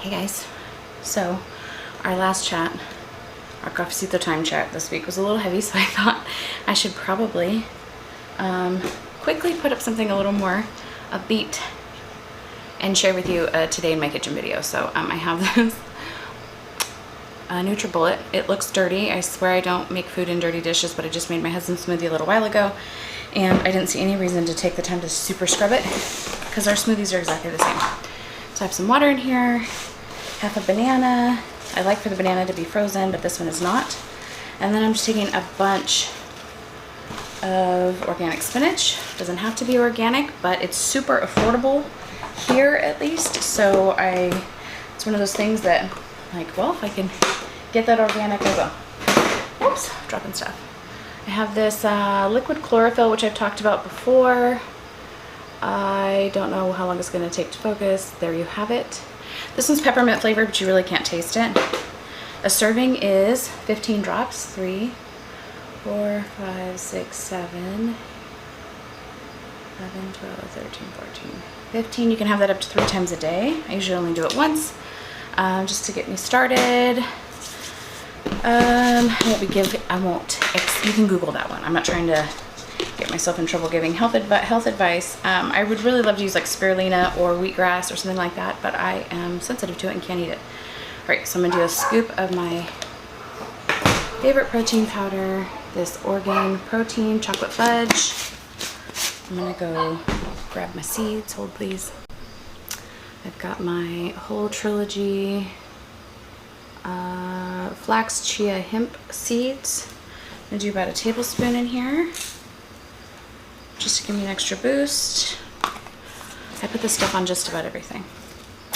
Hey guys, so our last chat, our cafecito time chat this week was a little heavy, so I thought I should probably quickly put up something a little more upbeat and share with you today in my kitchen video. So I have this NutriBullet. It looks dirty. I swear I don't make food in dirty dishes, but I just made my husband's smoothie a little while ago and I didn't see any reason to take the time to super scrub it because our smoothies are exactly the same. So I have some water in here, half a banana. I like for the banana to be frozen, but this one is not. And then I'm just taking a bunch of organic spinach. Doesn't have to be organic, but it's super affordable here at least. So it's one of those things that like, well, if I can get that organic, I will. Oops, dropping stuff. I have this liquid chlorophyll, which I've talked about before. I don't know how long it's going to take to focus. There you have it. This one's peppermint flavored, but you really can't taste it. A serving is 15 drops. 3, 4, 5, 6, 7, 11, 12, 13, 14, 15. You can have that up to 3 times a day. I usually only do it once, just to get me started. You can Google that one. I'm not trying to get myself in trouble giving health advice. I would really love to use like spirulina or wheatgrass or something like that, but I am sensitive to it and can't eat it. All right, so I'm gonna do a scoop of my favorite protein powder, this Orgain protein chocolate fudge. I'm gonna go grab my seeds. Hold please. I've got my whole trilogy flax, chia, hemp seeds. I'm gonna do about a tablespoon in here, just to give me an extra boost. I put this stuff on just about everything.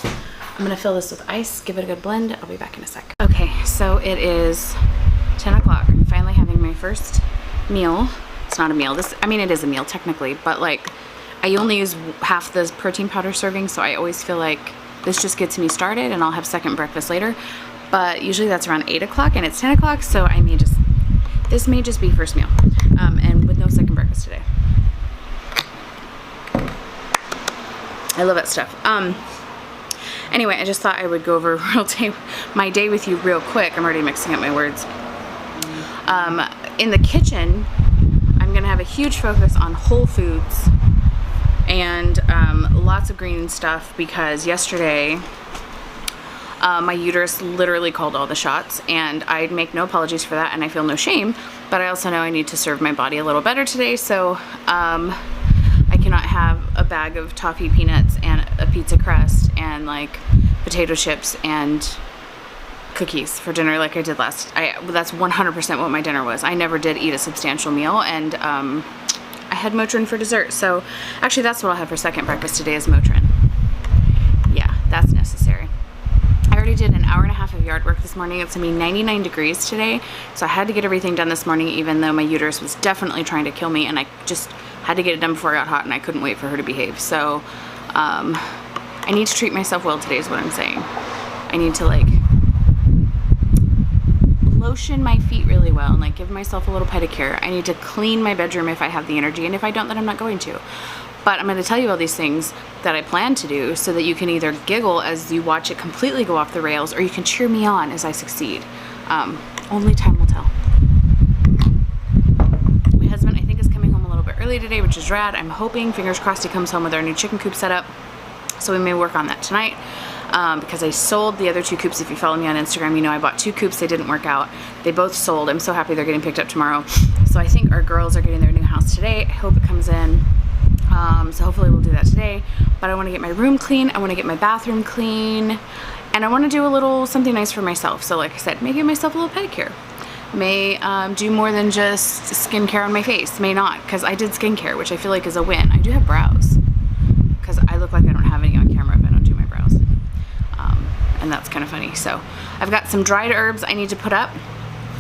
I'm gonna fill this with ice, give it a good blend. I'll be back in a sec. Okay, so it is 10 o'clock. I'm finally having my first meal. It's not a meal. It is a meal technically, but like I only use half the protein powder serving, so I always feel like this just gets me started and I'll have second breakfast later. But usually that's around 8 o'clock and it's 10 o'clock, so this may just be first meal, and with no second breakfast today. I love that stuff. Anyway, I just thought I would go over my day with you real quick. I'm already mixing up my words. In the kitchen, I'm gonna have a huge focus on whole foods and lots of green stuff because yesterday my uterus literally called all the shots, and I'd make no apologies for that, and I feel no shame, but I also know I need to serve my body a little better today, so I cannot have a bag of toffee peanuts and a pizza crust and like potato chips and cookies for dinner like I did that's 100% what my dinner was. I never did eat a substantial meal, and I had Motrin for dessert, so actually that's what I'll have for second breakfast today is Motrin. Yeah, that's necessary. I already did an hour and a half of yard work this morning. It's gonna be 99 degrees today, so I had to get everything done this morning even though my uterus was definitely trying to kill me, and I just had to get it done before it got hot and I couldn't wait for her to behave. So I need to treat myself well today is what I'm saying. I need to like lotion my feet really well and like give myself a little pedicure. I need to clean my bedroom if I have the energy, and if I don't, then I'm not going to. But I'm going to tell you all these things that I plan to do so that you can either giggle as you watch it completely go off the rails, or you can cheer me on as I succeed. Only time will tell. My husband, I think, is coming home a little bit early today, which is rad. I'm hoping, fingers crossed, he comes home with our new chicken coop set up. So we may work on that tonight. Because I sold the other 2 coops. If you follow me on Instagram, you know I bought 2 coops. They didn't work out. They both sold. I'm so happy they're getting picked up tomorrow. So I think our girls are getting their new house today. I hope it comes in. So hopefully we'll do that today. But I want to get my room clean. I want to get my bathroom clean. And I want to do a little something nice for myself. So like I said, may give myself a little pedicure. May do more than just skincare on my face. May not, because I did skincare, which I feel like is a win. I do have brows. Because I look like I don't have any on camera if I don't do my brows. And that's kind of funny. So I've got some dried herbs I need to put up.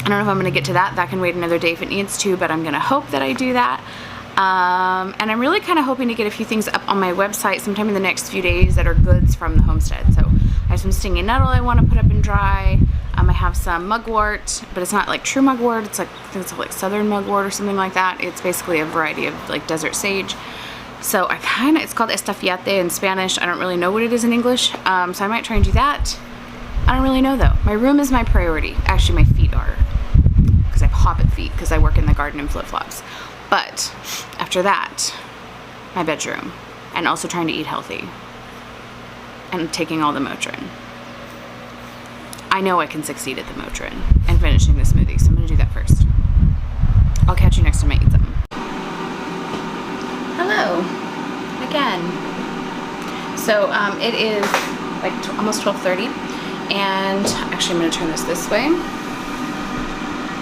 I don't know if I'm going to get to that. That can wait another day if it needs to, but I'm going to hope that I do that. And I'm really kind of hoping to get a few things up on my website sometime in the next few days that are goods from the homestead. So I have some stinging nettle I want to put up and dry. I have some mugwort, but it's not like true mugwort. It's like, I think it's like southern mugwort or something like that. It's basically a variety of like desert sage. So it's called estafillate in Spanish. I don't really know what it is in English. So I might try and do that. I don't really know though. My room is my priority. Actually, my feet are, because I have hobbit feet because I work in the garden in flip-flops. But after that, my bedroom, and also trying to eat healthy and taking all the Motrin. I know I can succeed at the Motrin and finishing the smoothie, so I'm gonna do that first. I'll catch you next time I eat them. Hello, again. So it is like almost 12:30, and actually I'm gonna turn this way.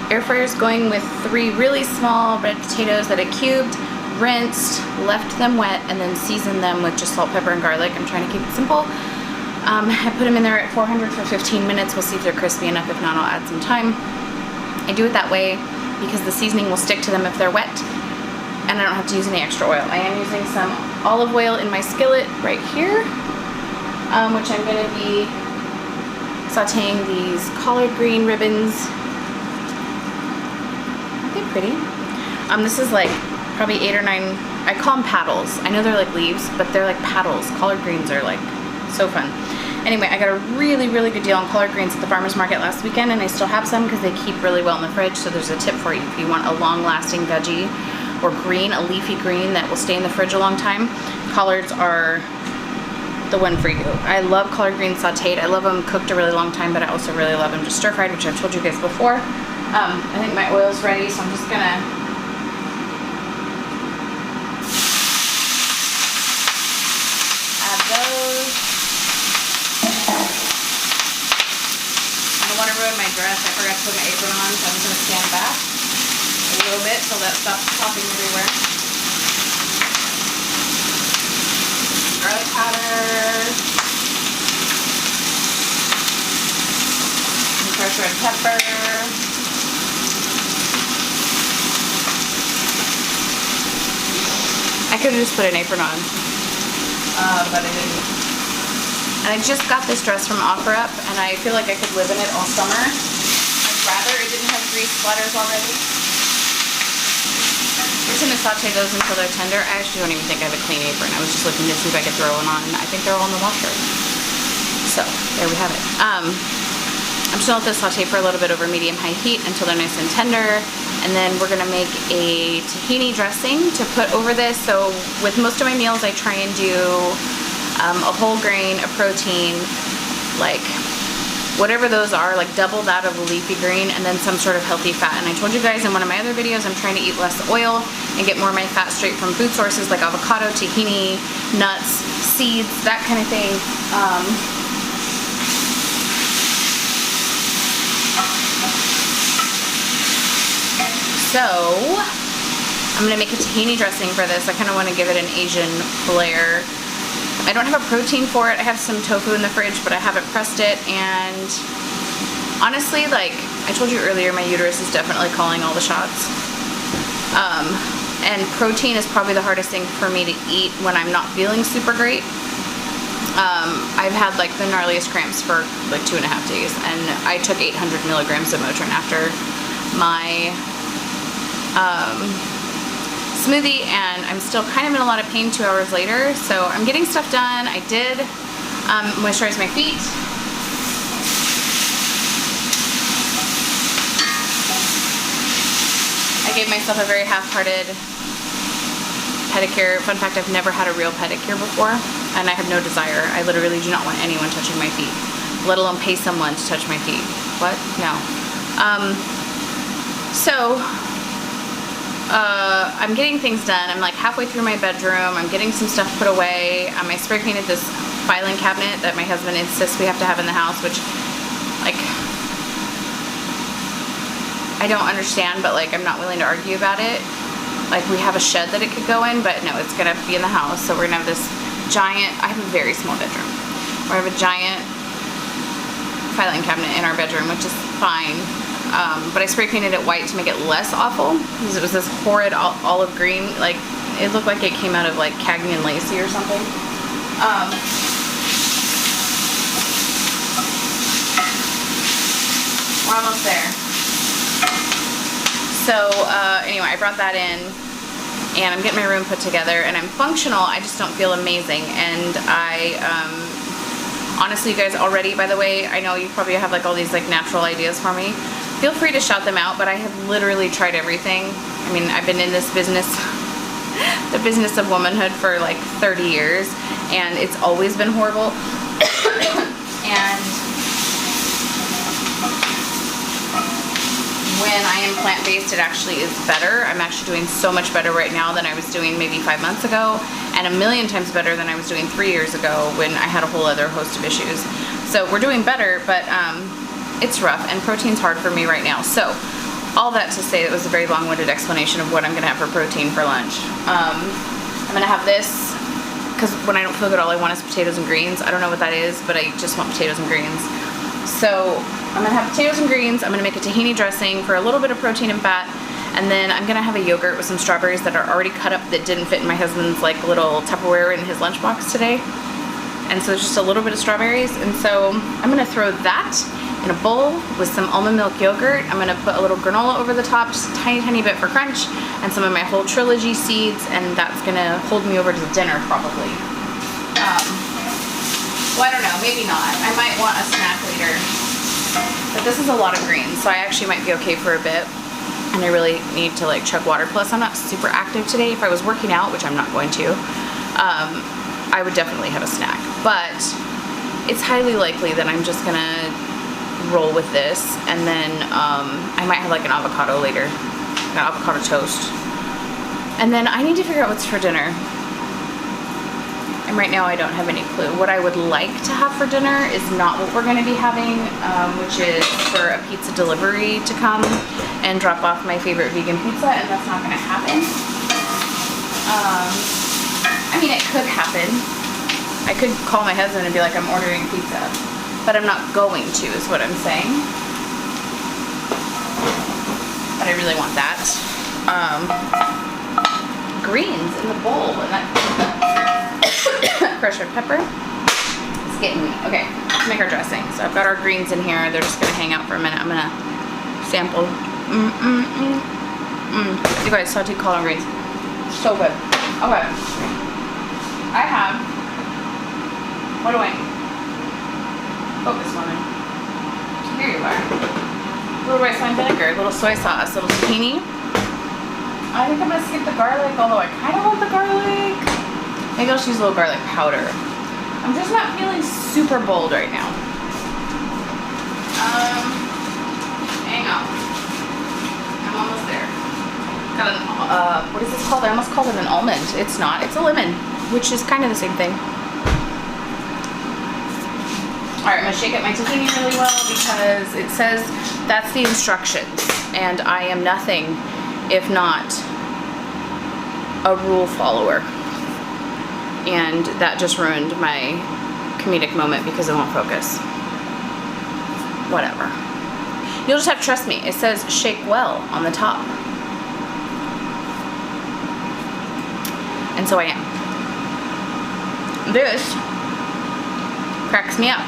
Air fryer's going with 3 really small red potatoes that I cubed, rinsed, left them wet, and then seasoned them with just salt, pepper, and garlic. I'm trying to keep it simple. I put them in there at 400 for 15 minutes. We'll see if they're crispy enough. If not, I'll add some time. I do it that way because the seasoning will stick to them if they're wet, and I don't have to use any extra oil. I am using some olive oil in my skillet right here, which I'm going to be sauteing these collard green ribbons. Aren't they pretty? This is like probably 8 or 9, I call them paddles. I know they're like leaves, but they're like paddles. Collard greens are like so fun. Anyway, I got a really, really good deal on collard greens at the farmer's market last weekend, and I still have some because they keep really well in the fridge. So there's a tip for you if you want a long-lasting veggie or green, a leafy green that will stay in the fridge a long time. Collards are the one for you. I love collard greens sauteed. I love them cooked a really long time, but I also really love them just stir-fried, which I've told you guys before. I think my oil's ready, so I'm just gonna add those. I don't want to ruin my dress. I forgot to put my apron on, so I'm just gonna stand back a little bit so that stops popping everywhere. Garlic powder. Some fresh red pepper. I could have just put an apron on, but I didn't. And I just got this dress from OfferUp, and I feel like I could live in it all summer. I'd rather it didn't have grease splatters already. I'm just gonna saute those until they're tender. I actually don't even think I have a clean apron. I was just looking to see if I could throw one on. I think they're all in the washer. So there we have it. I'm just gonna let this saute for a little bit over medium-high heat until they're nice and tender. And then we're gonna make a tahini dressing to put over this. So with most of my meals, I try and do a whole grain, a protein, like whatever those are, like double that of a leafy green, and then some sort of healthy fat. And I told you guys in one of my other videos, I'm trying to eat less oil and get more of my fat straight from food sources like avocado, tahini, nuts, seeds, that kind of thing. So I'm gonna make a tahini dressing for this. I kind of want to give it an Asian flair. I don't have a protein for it. I have some tofu in the fridge, but I haven't pressed it. And honestly, like I told you earlier, my uterus is definitely calling all the shots. And protein is probably the hardest thing for me to eat when I'm not feeling super great. I've had like the gnarliest cramps for like 2.5 days, and I took 800 milligrams of Motrin after my smoothie, and I'm still kind of in a lot of pain 2 hours later. So I'm getting stuff done. I did moisturize my feet. I gave myself a very half-hearted pedicure. Fun fact, I've never had a real pedicure before, and I have no desire. I literally do not want anyone touching my feet, let alone pay someone to touch my feet. What? No. I'm getting things done. I'm like halfway through my bedroom. I'm getting some stuff put away. I spray painted this filing cabinet that my husband insists we have to have in the house, which, like, I don't understand, but like I'm not willing to argue about it. Like, we have a shed that it could go in, but no, it's gonna be in the house. So we're gonna have this giant, I have a very small bedroom. We have a giant filing cabinet in our bedroom, which is fine. But I spray painted it white to make it less awful, because it was this horrid olive green. Like, it looked like it came out of like Cagney and Lacey or something. We're almost there. So anyway, I brought that in, and I'm getting my room put together, and I'm functional. I just don't feel amazing. And I honestly, you guys, already, by the way, I know you probably have like all these like natural ideas for me. Feel free to shout them out, but I have literally tried everything. I mean, I've been in this business, the business of womanhood, for like 30 years, and it's always been horrible. And when I am plant-based, it actually is better. I'm actually doing so much better right now than I was doing maybe 5 months ago, and a million times better than I was doing 3 years ago when I had a whole other host of issues. So we're doing better, but it's rough, and protein's hard for me right now. So all that to say, it was a very long-winded explanation of what I'm gonna have for protein for lunch. I'm gonna have this, because when I don't feel good, all I want is potatoes and greens. I don't know what that is, but I just want potatoes and greens. So I'm gonna have potatoes and greens. I'm gonna make a tahini dressing for a little bit of protein and fat, and then I'm gonna have a yogurt with some strawberries that are already cut up that didn't fit in my husband's like little Tupperware in his lunchbox today. And so it's just a little bit of strawberries, and so I'm gonna throw that in a bowl with some almond milk yogurt. I'm gonna put a little granola over the top, just a tiny bit for crunch, and some of my whole trilogy seeds, and that's gonna hold me over to dinner probably. Well, I don't know, maybe not. I might want a snack later. But this is a lot of greens, so I actually might be okay for a bit. And I really need to like chug water. Plus, I'm not super active today. If I was working out, which I'm not going to, I would definitely have a snack. But it's highly likely that I'm just gonna roll with this, and then I might have like an avocado later, an avocado toast. And then I need to figure out what's for dinner. And right now I don't have any clue. What I would like to have for dinner is not what we're going to be having, which is for a pizza delivery to come and drop off my favorite vegan pizza, and that's not going to happen. I mean, it could happen. I could call my husband and be like, I'm ordering pizza, but I'm not going to, is what I'm saying. But I really want that. Greens in the bowl, and that crushed red pepper. It's getting me. Okay, let's make our dressing. So I've got our greens in here. They're just gonna hang out for a minute. I'm gonna sample. You guys, sauteed collard greens, so good. Okay, I have. What do I need? Focus, woman. Here you are. A little rice wine vinegar, a little soy sauce, a little tahini. I think I'm gonna skip the garlic, although I kind of want the garlic. Maybe I'll just use a little garlic powder. I'm just not feeling super bold right now. Hang on. I'm almost there. Got an, what is this called? I almost called it an almond. It's not. It's a lemon, which is kind of the same thing. Alright, I'm gonna shake up my tahini really well because it says that's the instructions, and I am nothing if not a rule follower. And that just ruined my comedic moment because I won't focus. Whatever. You'll just have to trust me. It says shake well on the top. And so I am. This cracks me up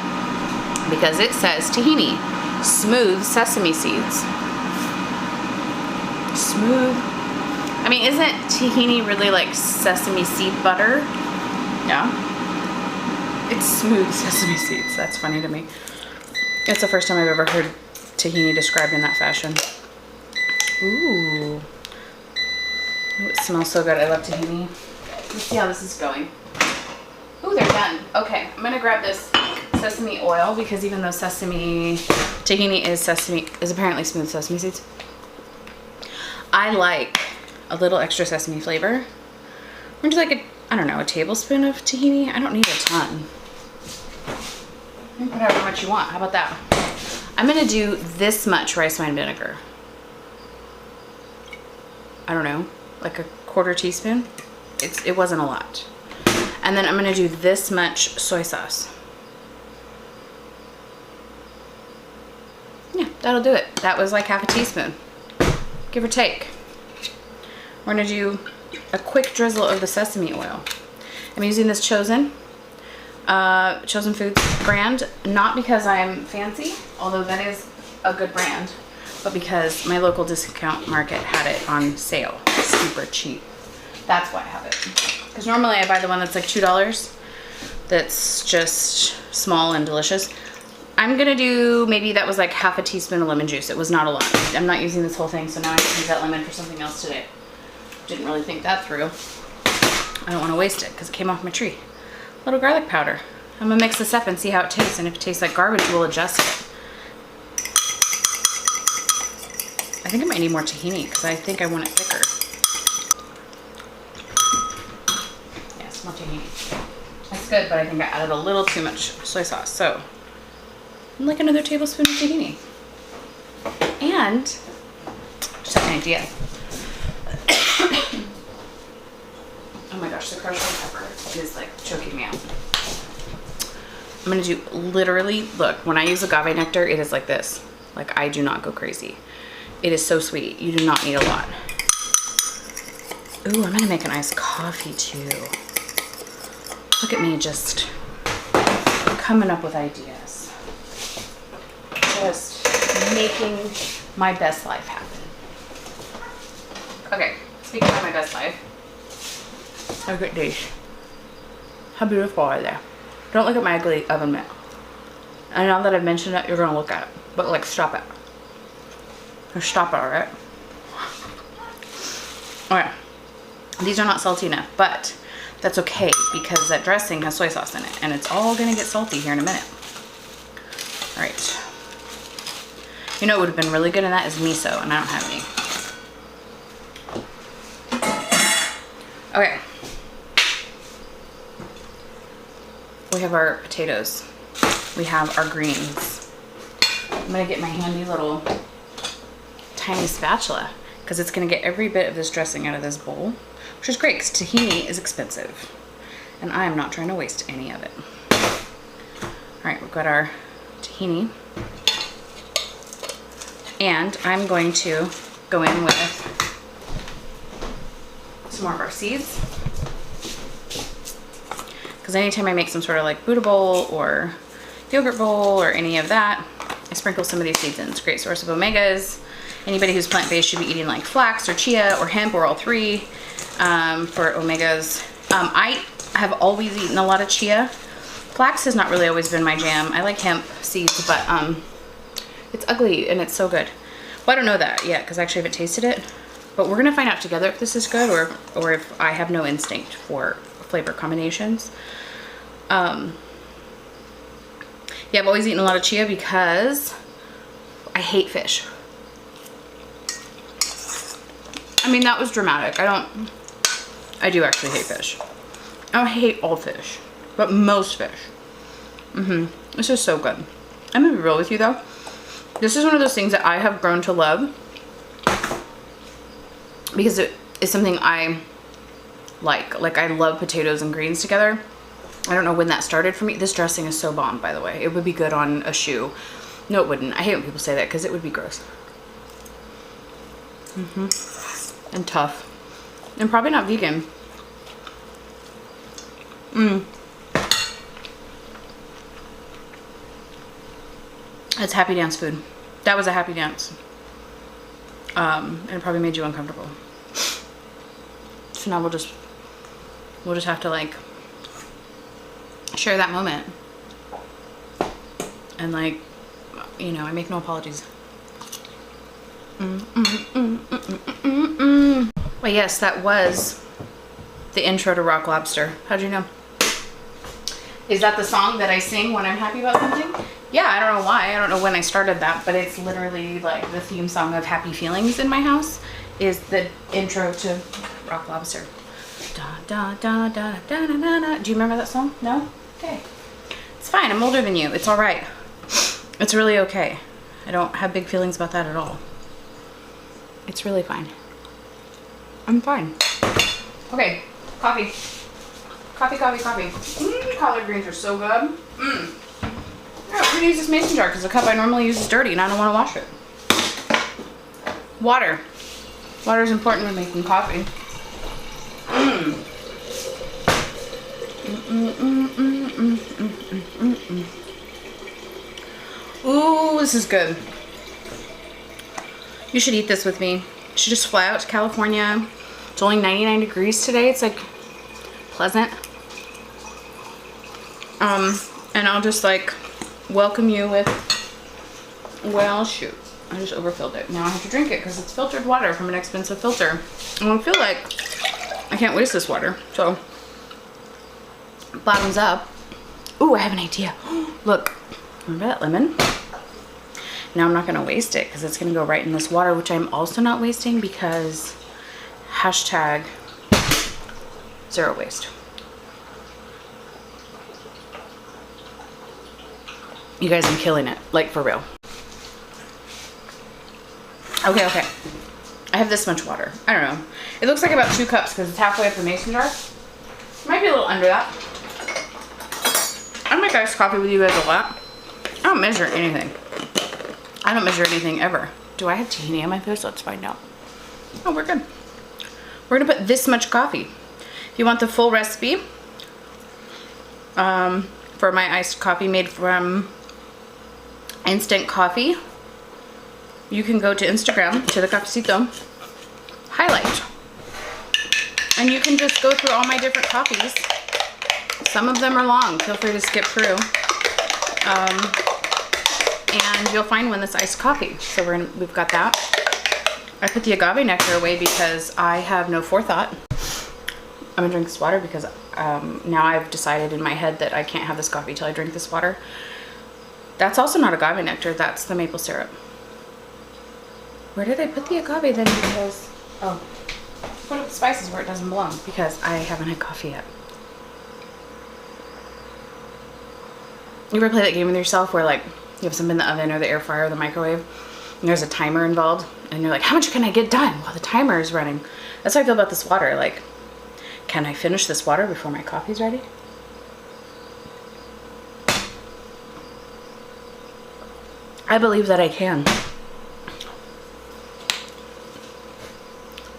because it says tahini, smooth sesame seeds. Smooth. I mean, isn't tahini really like sesame seed butter? Yeah. It's smooth sesame seeds. That's funny to me. It's the first time I've ever heard tahini described in that fashion. Ooh. Ooh, it smells so good. I love tahini. Let's see how this is going. Ooh, they're done. Okay, I'm gonna grab this sesame oil because even though tahini is apparently smooth sesame seeds, I like a little extra sesame flavor. Would you like I don't know, a tablespoon of tahini? I don't need a ton. You can put however much you want. How about that? I'm gonna do this much rice wine vinegar. I don't know, like a quarter teaspoon. It wasn't a lot. And then I'm gonna do this much soy sauce. Yeah, that'll do it. That was like half a teaspoon, give or take. We're gonna do a quick drizzle of the sesame oil. I'm using this Chosen Foods brand, not because I'm fancy, although that is a good brand, but because my local discount market had it on sale, super cheap. That's why I have it. Because normally I buy the one that's like $2. That's just small and delicious. I'm gonna do, maybe that was like half a teaspoon of lemon juice. It was not a lot. I'm not using this whole thing, so now I can use that lemon for something else today. Didn't really think that through. I don't want to waste it because it came off my tree. A little garlic powder. I'm gonna mix this up and see how it tastes, and if it tastes like garbage, we'll adjust it. I think I might need more tahini because I think I want it thicker. Yes, more tahini. That's good, but I think I added a little too much soy sauce. So, like another tablespoon of tahini. And, just have an idea. Oh my gosh, the crushed pepper is like choking me out. I'm gonna do literally, look, when I use agave nectar, it is like this. Like, I do not go crazy. It is so sweet. You do not need a lot. Ooh, I'm gonna make an iced coffee too. Look at me just coming up with ideas. Just making my best life happen. Okay, speaking of my best life, look at these. How beautiful are they? Don't look at my ugly oven mitt. And now that I've mentioned it, you're gonna look at it. But like, stop it. Just stop it, alright? Alright. These are not salty enough, but that's okay because that dressing has soy sauce in it. And it's all gonna get salty here in a minute. Alright. You know what would have been really good in that is miso, and I don't have any. Okay. We have our potatoes. We have our greens. I'm gonna get my handy little tiny spatula because it's gonna get every bit of this dressing out of this bowl, which is great because tahini is expensive and I am not trying to waste any of it. All right, we've got our tahini and I'm going to go in with some more of our seeds because anytime I make some sort of like Buddha bowl or yogurt bowl or any of that, I sprinkle some of these seeds in. It's a great source of omegas. Anybody who's plant-based should be eating like flax or chia or hemp or all three for omegas. I have always eaten a lot of chia. Flax has not really always been my jam. I like hemp seeds, but it's ugly and it's so good. Well, I don't know that yet because I actually haven't tasted it. But we're gonna find out together if this is good or if I have no instinct for flavor combinations. Yeah, I've always eaten a lot of chia because I hate fish. I mean, that was dramatic. I do actually hate fish. I don't hate all fish, but most fish. This is so good. I'm gonna be real with you though. This is one of those things that I have grown to love because it is something I like. Like, I love potatoes and greens together. I don't know when that started for me. This dressing is so bomb, by the way. It would be good on a shoe. No, it wouldn't. I hate when people say that because it would be gross. And tough. And probably not vegan. That's happy dance food. That was a happy dance. And it probably made you uncomfortable. So now we'll just have to like share that moment. And like, you know, I make no apologies. Well, yes, that was the intro to Rock Lobster. How'd you know? Is that the song that I sing when I'm happy about something? Yeah, I don't know why. I don't know when I started that, but it's literally like the theme song of Happy Feelings in my house is the intro to Rock Lobster. Da, da, da, da, da, da, da, da. Do you remember that song? No? Okay. It's fine. I'm older than you. It's all right. It's really okay. I don't have big feelings about that at all. It's really fine. I'm fine. Okay, coffee. Coffee. Collard greens are so good. Yeah, we're gonna use this mason jar because the cup I normally use is dirty and I don't want to wash it. Water. Water is important when making coffee. Ooh, this is good. You should eat this with me. You should just fly out to California, It's only 99 degrees today. It's like pleasant. And I'll just like welcome you with, well, shoot. I just overfilled it. Now I have to drink it because it's filtered water from an expensive filter. And I feel like I can't waste this water. So, bottoms up. Ooh, I have an idea. Look, remember that lemon? Now I'm not gonna waste it because it's gonna go right in this water, which I'm also not wasting because hashtag zero waste. You guys, I'm killing it, like for real. Okay, okay. I have this much water. I don't know. It looks like about 2 cups because it's halfway up the mason jar. Might be a little under that. I make iced coffee with you guys a lot. I don't measure anything. I don't measure anything ever. Do I have tahini on my face? Let's find out. Oh, we're good. We're gonna put this much coffee. If you want the full recipe for my iced coffee made from instant coffee, you can go to Instagram, to the Cafecito, highlight. And you can just go through all my different coffees. Some of them are long, feel free to skip through. And you'll find one that's iced coffee. So we've got that. I put the agave nectar away because I have no forethought. I'm gonna drink this water because now I've decided in my head that I can't have this coffee till I drink this water. That's also not agave nectar, that's the maple syrup. Where did I put the agave then? Because, oh, put up the spices where it doesn't belong because I haven't had coffee yet. You ever play that game with yourself where like you have something in the oven or the air fryer or the microwave and there's a timer involved and you're like, how much can I get done while the timer is running? That's how I feel about this water. Like, can I finish this water before my coffee's ready? I believe that I can.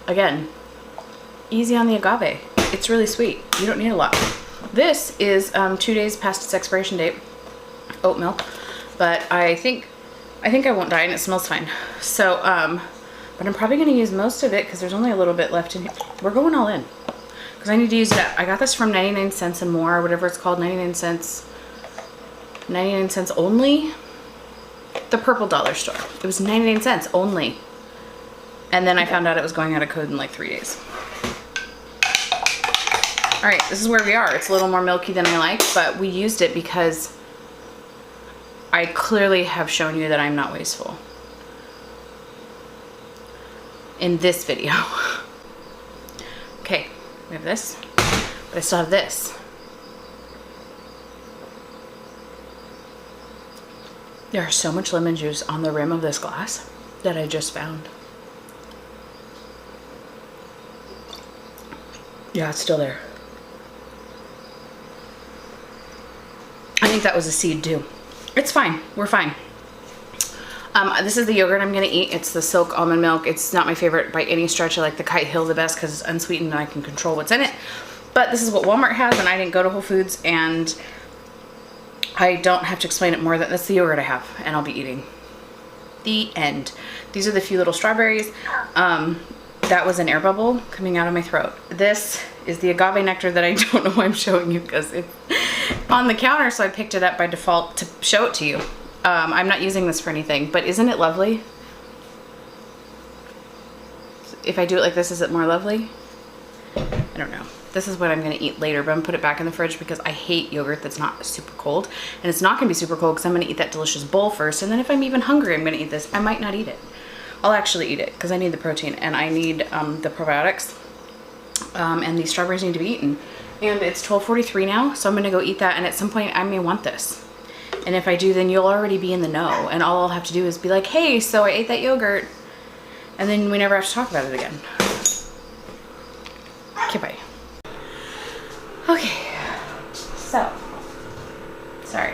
Again, easy on the agave. It's really sweet. You don't need a lot. This is 2 days past its expiration date. Oat milk. But I think I won't die and it smells fine. So, but I'm probably going to use most of it because there's only a little bit left in here. We're going all in. Because I need to use it. I got this from 99 cents and more, or whatever it's called, 99 cents. 99 cents only. The purple dollar store. It was 99 cents only. And then I found out it was going out of code in like 3 days. All right, this is where we are. It's a little more milky than I like, but we used it because I clearly have shown you that I'm not wasteful in this video. Okay, we have this, but I still have this. There's so much lemon juice on the rim of this glass that I just found. Yeah, it's still there. I think that was a seed too. It's fine. We're fine. This is the yogurt I'm going to eat. It's the Silk almond milk. It's not my favorite by any stretch. I like the Kite Hill the best because it's unsweetened and I can control what's in it. But this is what Walmart has and I didn't go to Whole Foods and I don't have to explain it more. That's the yogurt I have and I'll be eating. The end. These are the few little strawberries. That was an air bubble coming out of my throat. This is the agave nectar that I don't know why I'm showing you because it's on the counter, so I picked it up by default to show it to you. I'm not using this for anything, but isn't it lovely? If I do it like this, is it more lovely? I don't know. This is what I'm going to eat later, but I'm going to put it back in the fridge because I hate yogurt that's not super cold. And it's not going to be super cold because I'm going to eat that delicious bowl first. And then if I'm even hungry, I'm going to eat this. I might not eat it. I'll actually eat it because I need the protein and I need the probiotics. And these strawberries need to be eaten. And it's 12:43 now, so I'm going to go eat that. And at some point, I may want this. And if I do, then you'll already be in the know. And all I'll have to do is be like, hey, so I ate that yogurt. And then we never have to talk about it again. Okay, bye. Okay, so, sorry,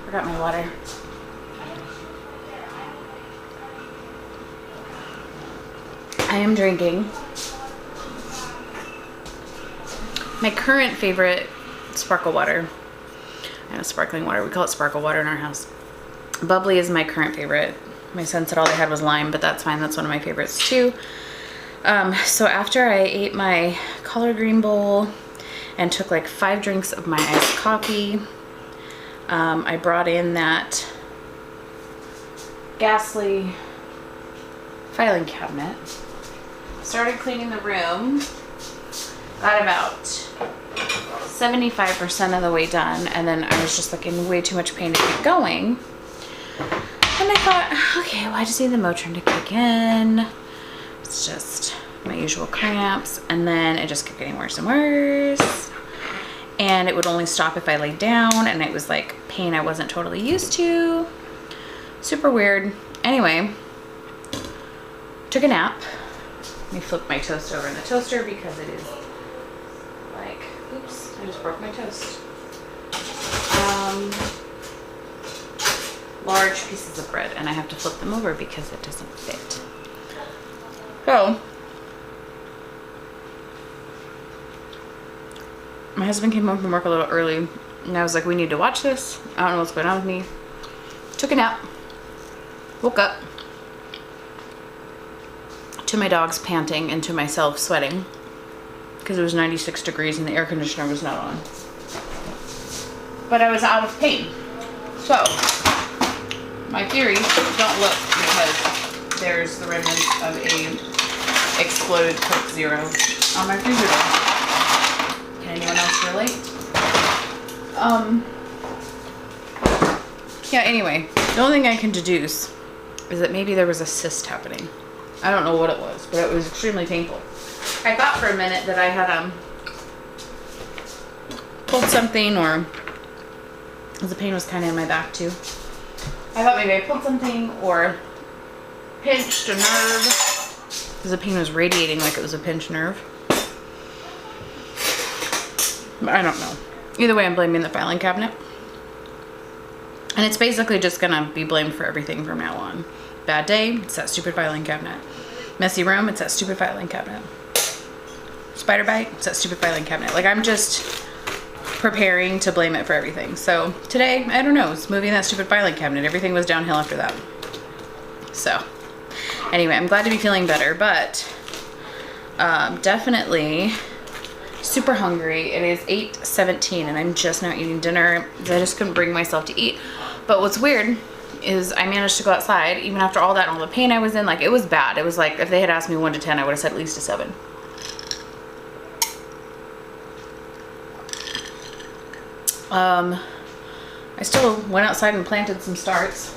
forgot my water. I am drinking my current favorite sparkle water. I know, sparkling water, we call it sparkle water in our house. Bubbly is my current favorite. My son said all they had was lime, but that's fine, that's one of my favorites too. So after I ate my collard green bowl and took like 5 drinks of my iced coffee, I brought in that ghastly filing cabinet, started cleaning the room, got about 75% of the way done, and then I was just like in way too much pain to keep going. And I thought, okay, well, I just need the Motrin to kick in. It's just my usual cramps, and then it just kept getting worse and worse. And it would only stop if I laid down, and it was like pain I wasn't totally used to. Super weird. Anyway, took a nap. Let me flip my toast over in the toaster because it is like, oops, I just broke my toast. Large pieces of bread, and I have to flip them over because it doesn't fit. So, my husband came home from work a little early, and I was like, we need to watch this. I don't know what's going on with me. Took a nap, woke up to my dogs panting and to myself sweating because it was 96 degrees and the air conditioner was not on. But I was out of pain. So, my theory, don't look because there's the remnants of a exploded Coke Zero on my freezer door. Can anyone else relate? Yeah, anyway, the only thing I can deduce is that maybe there was a cyst happening. I don't know what it was, but it was extremely painful. I thought for a minute that I had pulled something, or the pain was kind of in my back too. I thought maybe I pulled something or pinched a nerve because the pain was radiating like it was a pinched nerve. But I don't know. Either way, I'm blaming the filing cabinet. And it's basically just gonna be blamed for everything from now on. Bad day, it's that stupid filing cabinet. Messy room, it's that stupid filing cabinet. Spider bite, it's that stupid filing cabinet. Like, I'm just preparing to blame it for everything. So today, I don't know, it's moving that stupid filing cabinet. Everything was downhill after that. So anyway, I'm glad to be feeling better, but definitely super hungry. It is 8:17 and I'm just now eating dinner. I just couldn't bring myself to eat. But what's weird is I managed to go outside even after all that and all the pain I was in. Like, it was bad. It was like, if they had asked me 1 to 10, I would have said at least a 7. I still went outside and planted some starts.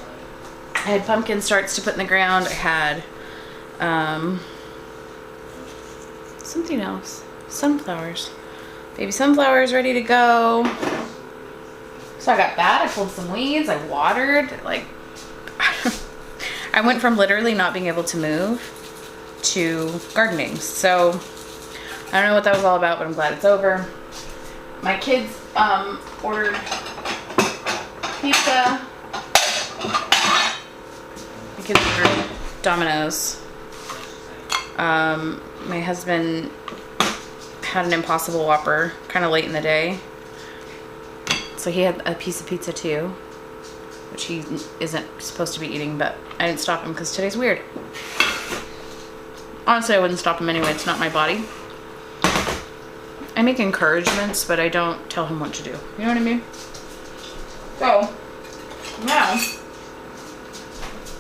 I had pumpkin starts to put in the ground. I had something else. Sunflowers. Baby sunflowers ready to go. So I got that. I pulled some weeds. I watered. Like, I went from literally not being able to move to gardening. So I don't know what that was all about, but I'm glad it's over. My kids ordered pizza. My kids ordered Domino's. My husband had an Impossible Whopper kind of late in the day. So he had a piece of pizza too, which he isn't supposed to be eating, but I didn't stop him because today's weird. Honestly, I wouldn't stop him anyway. It's not my body. I make encouragements, but I don't tell him what to do. You know what I mean? So, now,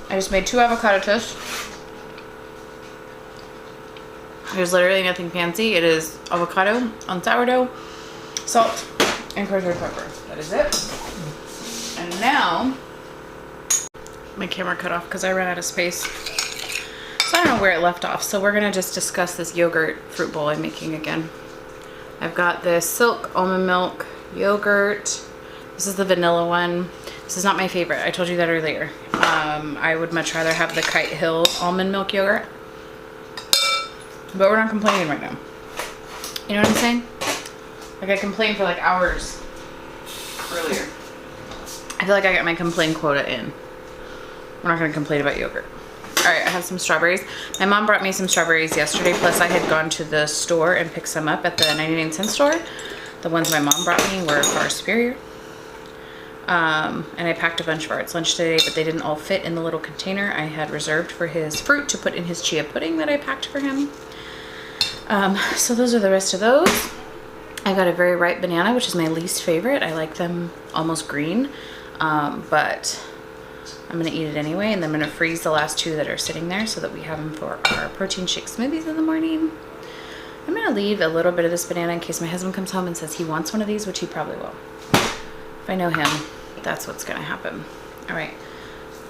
I just made 2 avocado toasts. There's literally nothing fancy. It is avocado on sourdough, salt, and curry pepper. That is it. And now, my camera cut off because I ran out of space. So I don't know where it left off. So we're going to just discuss this yogurt fruit bowl I'm making again. I've got this Silk almond milk yogurt. This is the vanilla one. This is not my favorite. I told you that earlier. I would much rather have the Kite Hill almond milk yogurt. But we're not complaining right now. You know what I'm saying? Like, I complained for like hours earlier. I feel like I got my complaint quota in. We're not going to complain about yogurt. Alright, I have some strawberries. My mom brought me some strawberries yesterday, plus I had gone to the store and picked some up at the 99-cent store. The ones my mom brought me were far superior. And I packed a bunch for Art's lunch today, but they didn't all fit in the little container I had reserved for his fruit to put in his chia pudding that I packed for him. So those are the rest of those. I got a very ripe banana, which is my least favorite. I like them almost green, but I'm gonna eat it anyway, and then I'm gonna freeze the last 2 that are sitting there so that we have them for our protein shake smoothies in the morning. I'm gonna leave a little bit of this banana in case my husband comes home and says he wants one of these, which he probably will. If I know him, that's what's gonna happen. All right,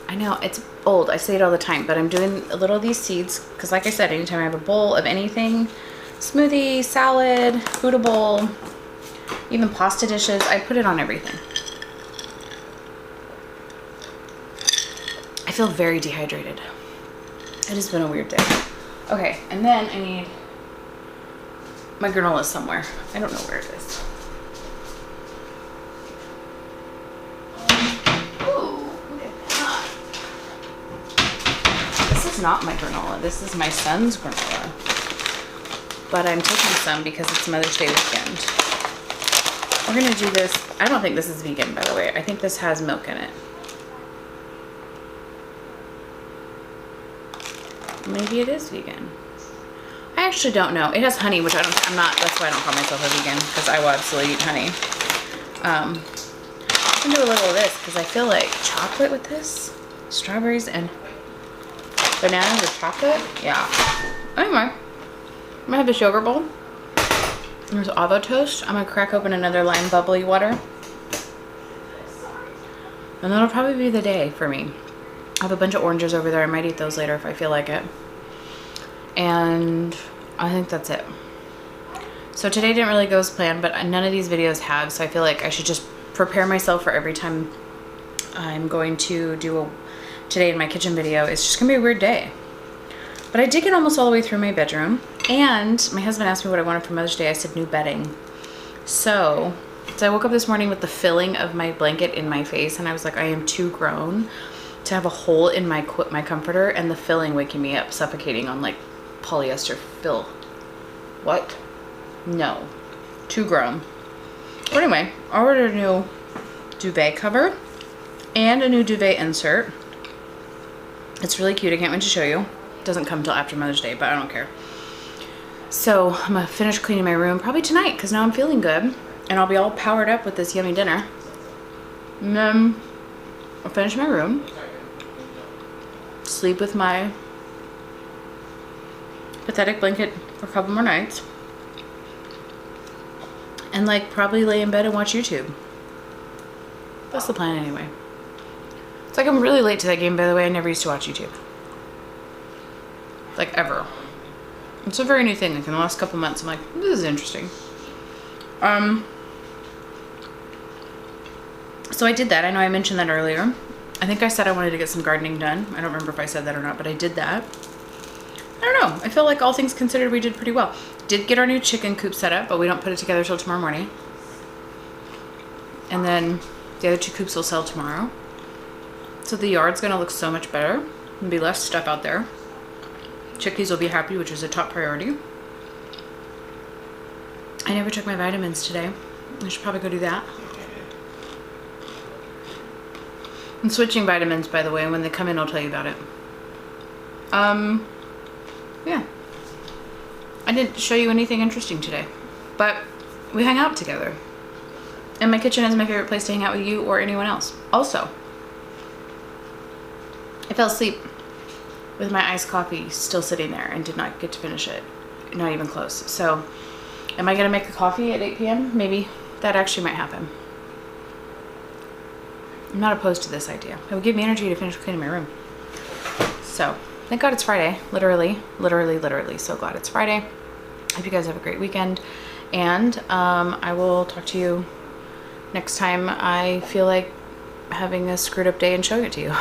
I know it's old, I say it all the time, but I'm doing a little of these seeds because, like I said, anytime I have a bowl of anything, smoothie, salad, Buddha bowl, even pasta dishes, I put it on everything. I feel very dehydrated. It has been a weird day. Okay, and then I need my granola somewhere. I don't know where it is. This is not my granola. This is my son's granola. But I'm taking some because it's Mother's Day weekend. We're gonna do this. I don't think this is vegan, by the way. I think this has milk in it. Maybe it is vegan. I actually don't know. It has honey, which I'm not, that's why I don't call myself a vegan, because I will absolutely eat honey. I'm gonna do a little of this because I feel like chocolate with this, strawberries and bananas with chocolate. Yeah. Anyway, I'm gonna have this yogurt bowl. There's avocado toast. I'm gonna crack open another lime bubbly water, and that'll probably be the day for me. I have a bunch of oranges over there. I might eat those later if I feel like it. And I think that's it. So today didn't really go as planned, but none of these videos have, so I feel like I should just prepare myself for every time I'm going to do a today in my kitchen video. It's just gonna be a weird day. But I did get almost all the way through my bedroom, and my husband asked me what I wanted for Mother's Day. I said new bedding. So I woke up this morning with the filling of my blanket in my face, and I was like, I am too grown to have a hole in my comforter and the filling waking me up, suffocating on like polyester fill. What? No. Too grown. But anyway, I ordered a new duvet cover and a new duvet insert. It's really cute. I can't wait to show you. It doesn't come till after Mother's Day, but I don't care. So I'm gonna finish cleaning my room probably tonight because now I'm feeling good, and I'll be all powered up with this yummy dinner. And then I'll finish my room, sleep with my pathetic blanket for a couple more nights, and like probably lay in bed and watch YouTube. That's the plan anyway. It's like I'm really late to that game, by the way. I never used to watch YouTube. Like ever. It's a very new thing. Like in the last couple months, I'm like, this is interesting. So I did that. I know I mentioned that earlier. I think I said I wanted to get some gardening done. I don't remember if I said that or not, but I did that. I don't know. I feel like all things considered, we did pretty well. Did get our new chicken coop set up, but we don't put it together till tomorrow morning. And then the other 2 coops will sell tomorrow. So the yard's gonna look so much better. There'll be less stuff out there. Chickies will be happy, which is a top priority. I never took my vitamins today. I should probably go do that. I'm switching vitamins, by the way, and when they come in, I'll tell you about it. Yeah. I didn't show you anything interesting today, but we hung out together. And my kitchen is my favorite place to hang out with you or anyone else. Also, I fell asleep with my iced coffee still sitting there and did not get to finish it. Not even close. So, am I gonna make a coffee at 8 p.m.? Maybe. That actually might happen. I'm not opposed to this idea. It would give me energy to finish cleaning my room. So, thank God it's Friday. Literally so glad it's Friday. Hope you guys have a great weekend. And I will talk to you next time I feel like having a screwed up day and showing it to you.